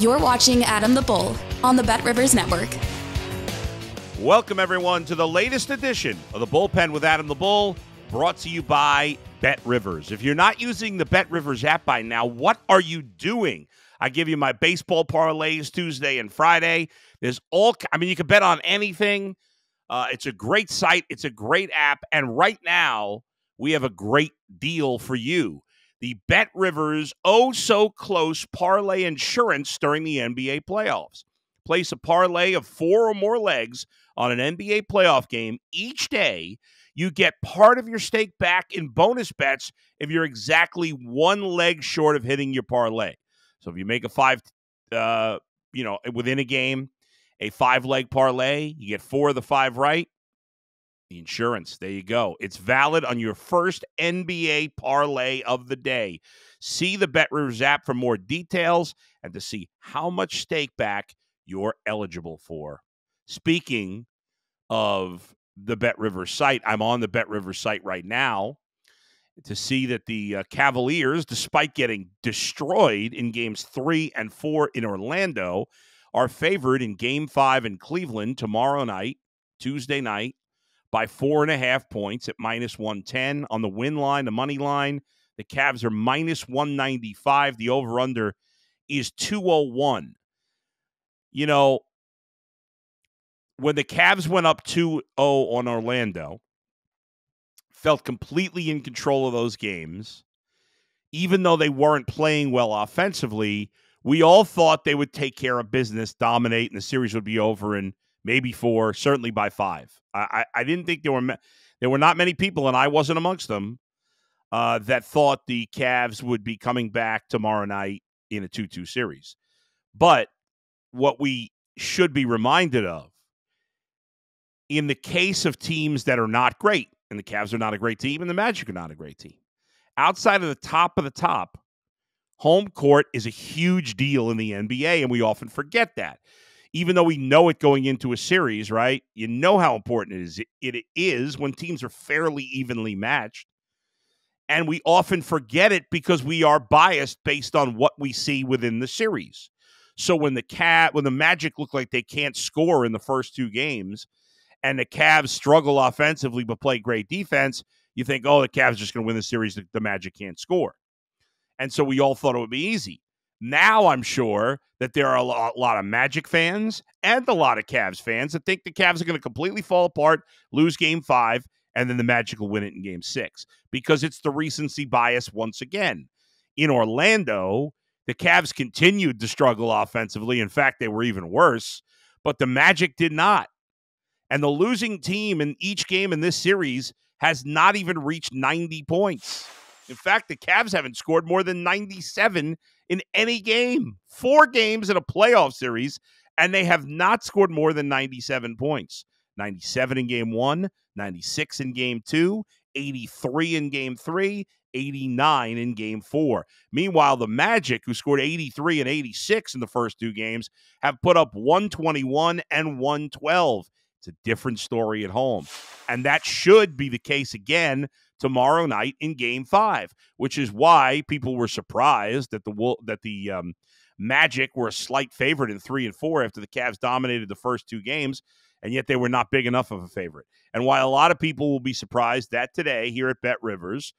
You're watching Adam the Bull on the Bet Rivers Network. Welcome, everyone, to the latest edition of the Bullpen with Adam the Bull, brought to you by Bet Rivers. If you're not using the Bet Rivers app by now, what are you doing? I give you my baseball parlays Tuesday and Friday. You can bet on anything. It's a great site. It's a great app. And right now, we have a great deal for you. The Bet Rivers oh-so-close parlay insurance during the NBA playoffs. Place a parlay of 4 or more legs on an NBA playoff game each day. You get part of your stake back in bonus bets if you're exactly one leg short of hitting your parlay. So if you make a within a game, a 5-leg parlay, you get 4 of the 5 right. The insurance, there you go. It's valid on your first NBA parlay of the day. See the Bet Rivers app for more details and to see how much stake back you're eligible for. Speaking of the Bet Rivers site, I'm on the Bet Rivers site right now to see that the Cavaliers, despite getting destroyed in games 3 and 4 in Orlando, are favored in game 5 in Cleveland tomorrow night, Tuesday night, by 4.5 points at minus 110. On the win line, the money line, the Cavs are minus 195. The over-under is 201. You know, when the Cavs went up 2-0 on Orlando, felt completely in control of those games, even though they weren't playing well offensively, we all thought they would take care of business, dominate, and the series would be over in maybe 4, certainly by 5. I didn't think there were not many people, and I wasn't amongst them, that thought the Cavs would be coming back tomorrow night in a 2-2 series. But what we should be reminded of, in the case of teams that are not great, and the Cavs are not a great team, and the Magic are not a great team, outside of the top, home court is a huge deal in the NBA, and we often forget that. Even though we know it going into a series, right? You know how important it is when teams are fairly evenly matched. And we often forget it because we are biased based on what we see within the series. So when the Magic look like they can't score in the first 2 games, and the Cavs struggle offensively but play great defense, you think, oh, the Cavs are just going to win the series. The Magic can't score. And so we all thought it would be easy. Now I'm sure that there are a lot of Magic fans and a lot of Cavs fans that think the Cavs are going to completely fall apart, lose game 5, and then the Magic will win it in game 6 because it's the recency bias once again. In Orlando, the Cavs continued to struggle offensively. In fact, they were even worse, but the Magic did not. And the losing team in each game in this series has not even reached 90 points. In fact, the Cavs haven't scored more than 97 in any game. 4 games in a playoff series, and they have not scored more than 97 points. 97 in game 1, 96 in game 2, 83 in game 3, 89 in game 4. Meanwhile, the Magic, who scored 83 and 86 in the first 2 games, have put up 121 and 112. It's a different story at home. And that should be the case again tomorrow night in game 5, which is why people were surprised that the Magic were a slight favorite in 3 and 4 after the Cavs dominated the first 2 games, and yet they were not big enough of a favorite. And while a lot of people will be surprised that today here at Bet Rivers,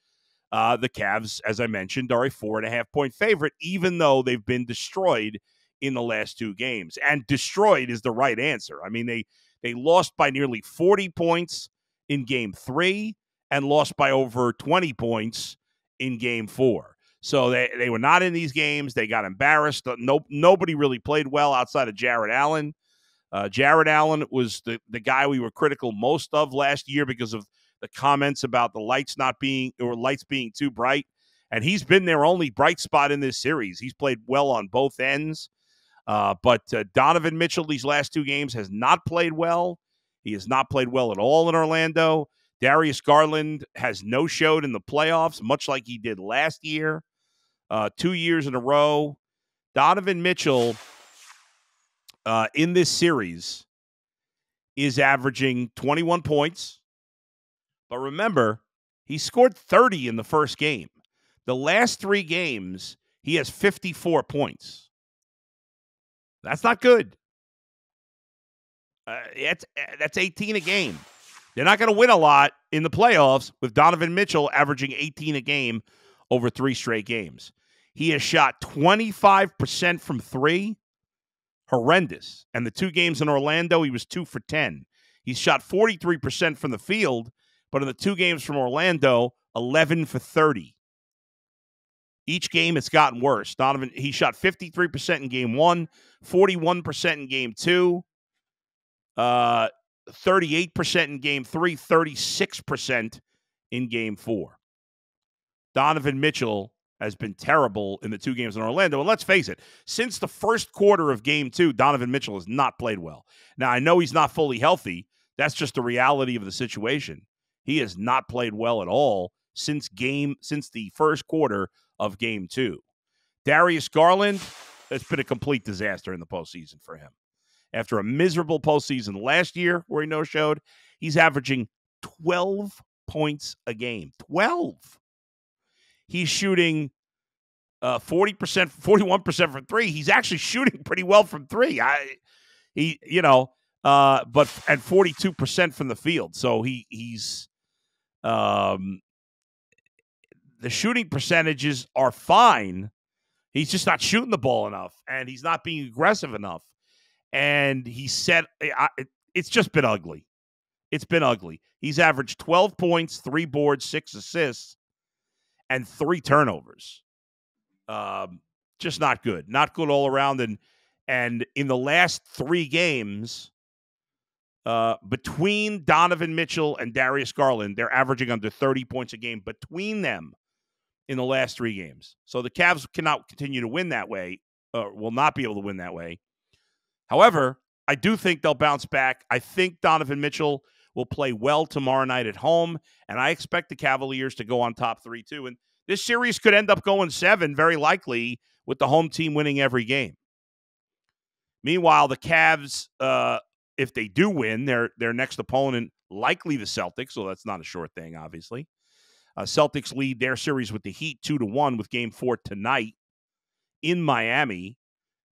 the Cavs, as I mentioned, are a 4.5-point favorite, even though they've been destroyed in the last 2 games. And destroyed is the right answer. I mean, they lost by nearly 40 points in game 3 and lost by over 20 points in game 4. So they were not in these games. They got embarrassed. Nobody really played well outside of Jarrett Allen. Jarrett Allen was the guy we were critical most of last year because of the comments about the lights being too bright. And he's been their only bright spot in this series. He's played well on both ends. But Donovan Mitchell, these last 2 games, has not played well. He has not played well at all in Orlando. Darius Garland has no-showed in the playoffs, much like he did last year. 2 years in a row. Donovan Mitchell, in this series, is averaging 21 points. But remember, he scored 30 in the first game. The last 3 games, he has 54 points. That's not good. That's 18 a game. They're not going to win a lot in the playoffs with Donovan Mitchell averaging 18 a game over 3 straight games. He has shot 25% from 3. Horrendous. And the 2 games in Orlando, he was 2 for 10. He's shot 43% from the field, but in the 2 games from Orlando, 11 for 30. Each game, it's gotten worse. Donovan, he shot 53% in game 1, 41% in game 2, 38% in game 3, 36% in game 4. Donovan Mitchell has been terrible in the 2 games in Orlando. And let's face it, since the first quarter of game 2, Donovan Mitchell has not played well. Now, I know he's not fully healthy. That's just the reality of the situation. He has not played well at all since the first quarter of game 2. Darius Garland, it's been a complete disaster in the postseason for him. After a miserable postseason last year where he no-showed, he's averaging 12 points a game. 12. He's shooting 40%, 41% from 3. He's actually shooting pretty well from 3. But 42% from the field. So he's the shooting percentages are fine. He's just not shooting the ball enough, and he's not being aggressive enough. And it's just been ugly. It's been ugly. He's averaged 12 points, 3 boards, 6 assists, and 3 turnovers. Just not good. Not good all around. And in the last 3 games, between Donovan Mitchell and Darius Garland, they're averaging under 30 points a game between them in the last 3 games. So the Cavs cannot continue to win that way, will not be able to win that way. However, I do think they'll bounce back. I think Donovan Mitchell will play well tomorrow night at home, and I expect the Cavaliers to go on top 3-2. And this series could end up going 7, very likely, with the home team winning every game. Meanwhile, the Cavs, if they do win, their next opponent, likely the Celtics, so that's not a short thing, obviously. Celtics lead their series with the Heat 2-1 with Game 4 tonight in Miami.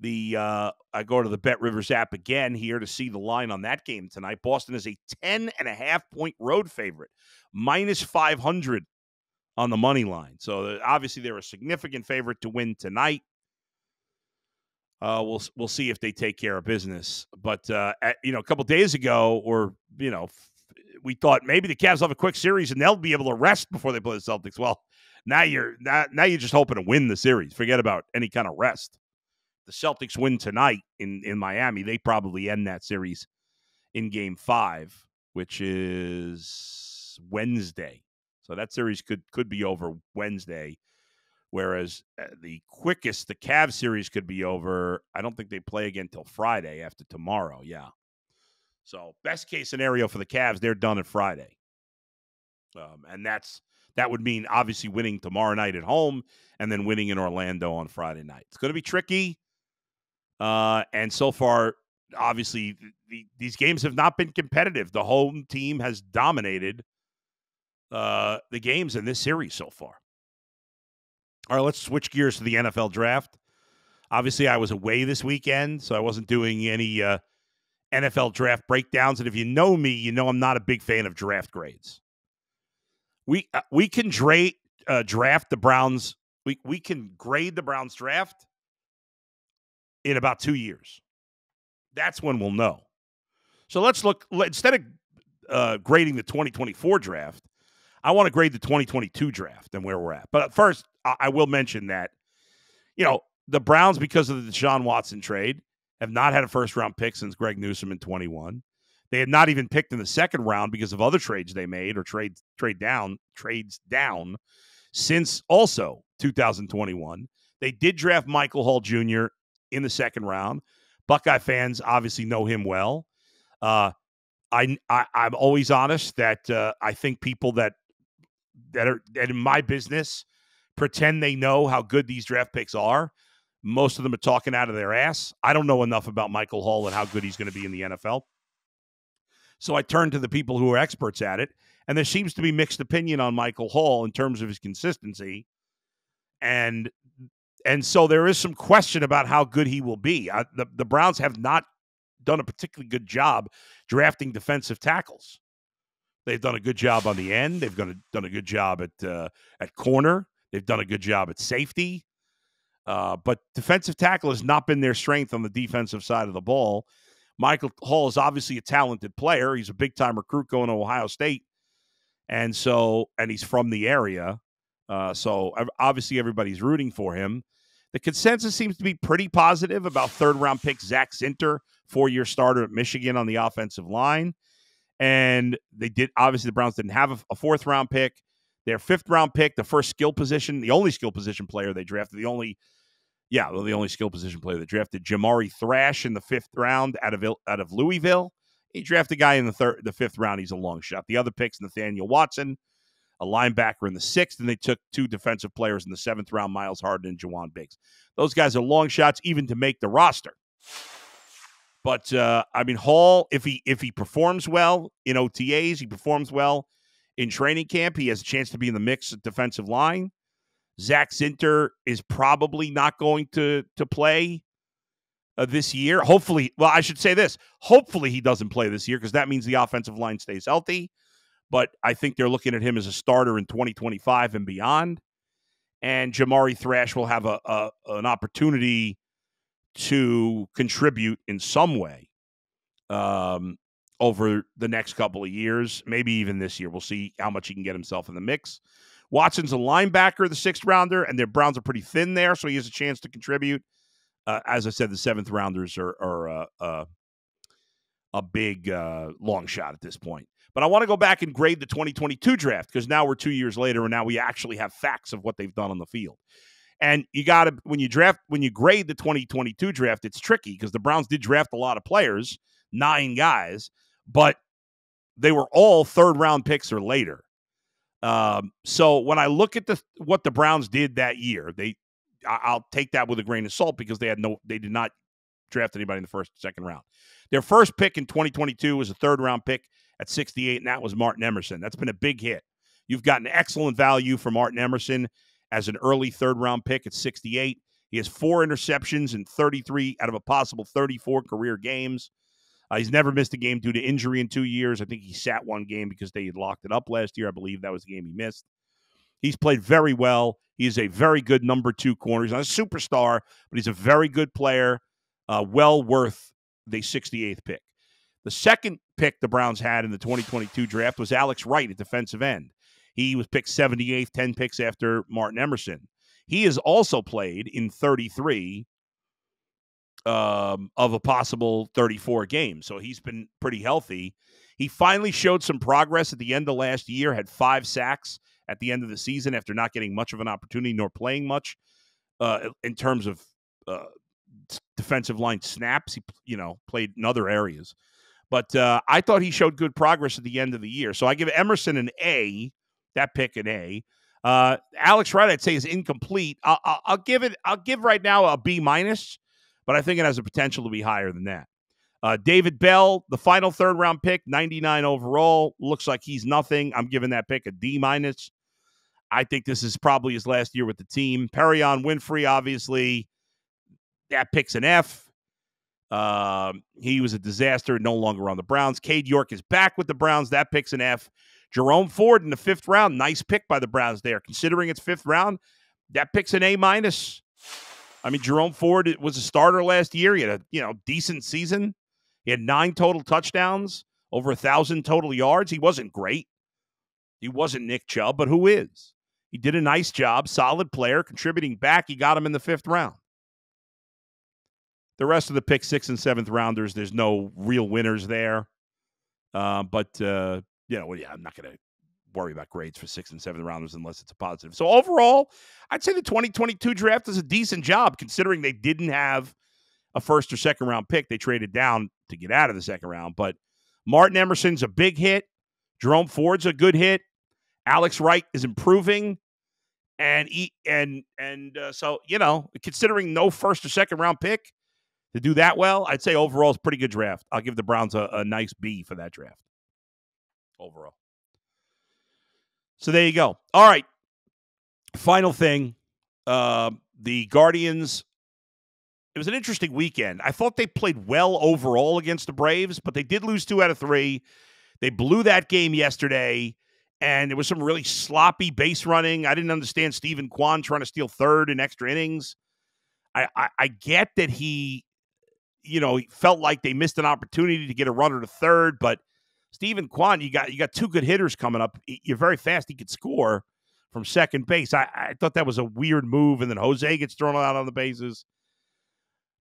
I go to the Bet Rivers app again here to see the line on that game tonight. Boston is a 10.5-point road favorite, minus 500 on the money line. So obviously they're a significant favorite to win tonight. We'll see if they take care of business. But a couple days ago, we thought maybe the Cavs will have a quick series and they'll be able to rest before they play the Celtics. Well, now you're just hoping to win the series. Forget about any kind of rest. The Celtics win tonight in Miami, they probably end that series in Game 5, which is Wednesday. So that series could be over Wednesday, whereas the quickest the Cavs series could be over, I don't think they play again till Friday after tomorrow. Yeah. So best case scenario for the Cavs, they're done at Friday. And that would mean obviously winning tomorrow night at home and then winning in Orlando on Friday night. It's going to be tricky. And so far, obviously, these games have not been competitive. The home team has dominated the games in this series so far. All right, let's switch gears to the NFL draft. Obviously, I was away this weekend, so I wasn't doing any NFL draft breakdowns. And if you know me, you know I'm not a big fan of draft grades. We can draft the Browns. We can grade the Browns draft in about 2 years. That's when we'll know. So let's look, instead of grading the 2024 draft, I want to grade the 2022 draft and where we're at. But first, I will mention that, the Browns, because of the Deshaun Watson trade, have not had a first-round pick since Greg Newsome in 21. They had not even picked in the second round because of other trades they made or trades down since also 2021. They did draft Michael Hall Jr. in the second round. Buckeye fans obviously know him well. I'm always honest that I think people that in my business pretend they know how good these draft picks are. Most of them are talking out of their ass. I don't know enough about Michael Hall and how good he's going to be in the NFL. So I turn to the people who are experts at it, and there seems to be mixed opinion on Michael Hall in terms of his consistency. And And so there is some question about how good he will be. The Browns have not done a particularly good job drafting defensive tackles. They've done a good job on the end. They've done a good job at corner. They've done a good job at safety. But defensive tackle has not been their strength on the defensive side of the ball. Michael Hall is obviously a talented player. He's a big-time recruit going to Ohio State. And he's from the area. So obviously everybody's rooting for him. The consensus seems to be pretty positive about third-round pick Zach Zinter, 4-year starter at Michigan on the offensive line. And obviously the Browns didn't have a fourth-round pick. Their fifth-round pick, the first skill position, the only skill position player they drafted, the only skill position player they drafted, Jamari Thrash in the fifth round out of Louisville. He drafted a guy in the fifth round. He's a long shot. The other picks, Nathaniel Watson, a linebacker in the sixth, and they took 2 defensive players in the seventh round, Miles Harden and Juwan Biggs. Those guys are long shots even to make the roster. But, Hall, if he performs well in OTAs, he performs well in training camp, he has a chance to be in the mix at defensive line. Zach Zinter is probably not going to play this year. Hopefully, well, I should say this. Hopefully he doesn't play this year because that means the offensive line stays healthy. But I think they're looking at him as a starter in 2025 and beyond. And Jamari Thrash will have an opportunity to contribute in some way over the next couple of years, maybe even this year. We'll see how much he can get himself in the mix. Watson's a linebacker, the sixth rounder, and their Browns are pretty thin there, so he has a chance to contribute. As I said, the seventh rounders are a big long shot at this point. But I want to go back and grade the 2022 draft because now we're 2 years later, and now we actually have facts of what they've done on the field. And you got to when you grade the 2022 draft, it's tricky because the Browns did draft a lot of players, 9 guys, but they were all third-round picks or later. So when I look at what the Browns did that year, I'll take that with a grain of salt because they did not draft anybody in the first or second round. Their first pick in 2022 was a third-round pick at 68, and that was Martin Emerson. That's been a big hit. You've gotten excellent value for Martin Emerson as an early third-round pick at 68. He has 4 interceptions in 33 out of a possible 34 career games. He's never missed a game due to injury in 2 years. I think he sat one game because they had locked it up last year. I believe that was the game he missed. He's played very well. He is a very good number 2 corner. He's not a superstar, but he's a very good player, well worth the 68th pick. The second pick the Browns had in the 2022 draft was Alex Wright at defensive end. He was picked 78th, 10 picks after Martin Emerson. He has also played in 33 of a possible 34 games, so he's been pretty healthy. He finally showed some progress at the end of last year, had 5 sacks at the end of the season after not getting much of an opportunity nor playing much in terms of defensive line snaps. He played in other areas. But I thought he showed good progress at the end of the year. So I give Emerson an A, that pick an A. Alex Wright, I'd say, is incomplete. I'll give right now a B minus, but I think it has the potential to be higher than that. David Bell, the final third-round pick, 99 overall. Looks like he's nothing. I'm giving that pick a D minus. I think this is probably his last year with the team. Perion Winfrey, obviously, that pick's an F. He was a disaster, no longer on the Browns. Cade York is back with the Browns. That pick's an F. Jerome Ford in the 5th round. Nice pick by the Browns there. Considering it's 5th round, that pick's an A minus. I mean, Jerome Ford was a starter last year. He had a decent season. He had 9 total touchdowns, over 1,000 total yards. He wasn't great. He wasn't Nick Chubb, but who is? He did a nice job, solid player, contributing back. He got him in the 5th round. The rest of the pick 6th and 7th rounders, there's no real winners there. I'm not going to worry about grades for 6th and 7th rounders unless it's a positive. So overall, I'd say the 2022 draft is a decent job considering they didn't have a first or second round pick. They traded down to get out of the second round. But Martin Emerson's a big hit. Jerome Ford's a good hit. Alex Wright is improving. So considering no first or second round pick to do that well, I'd say overall it's a pretty good draft. I'll give the Browns a nice B for that draft overall. So there you go. All right. Final thing. The Guardians, it was an interesting weekend. I thought they played well overall against the Braves, but they did lose 2 out of 3. They blew that game yesterday, and there was some really sloppy base running. I didn't understand Stephen Kwan trying to steal third in extra innings. I get that he felt like they missed an opportunity to get a runner to third, but Stephen Kwan, you got 2 good hitters coming up. You're very fast. He could score from second base. I thought that was a weird move, and then Jose gets thrown out on the bases.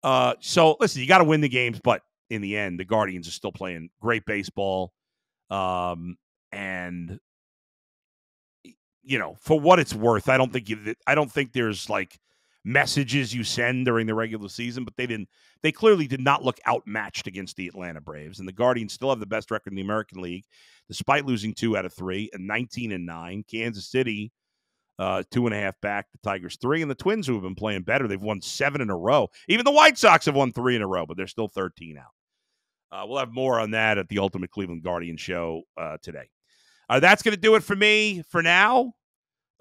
So, listen, you got to win the games, but in the end, the Guardians are still playing great baseball. And, for what it's worth, I don't think there's, like, messages you send during the regular season, but they clearly did not look outmatched against the Atlanta Braves, and the Guardians still have the best record in the American League despite losing 2 out of 3 and 19-9. Kansas City 2.5 back, the Tigers 3, and the Twins, who have been playing better, they've won 7 in a row. Even the White Sox have won 3 in a row, but they're still 13 out. We'll have more on that at the Ultimate Cleveland Guardian show today. That's going to do it for me for now.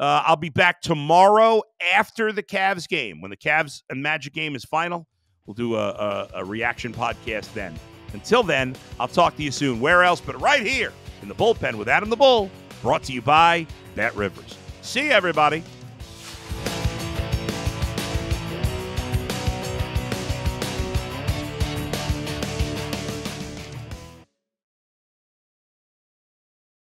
I'll be back tomorrow after the Cavs game. When the Cavs and Magic game is final, we'll do a reaction podcast then. Until then, I'll talk to you soon. Where else but right here in the Bullpen with Adam the Bull, brought to you by Bet Rivers. See you, everybody.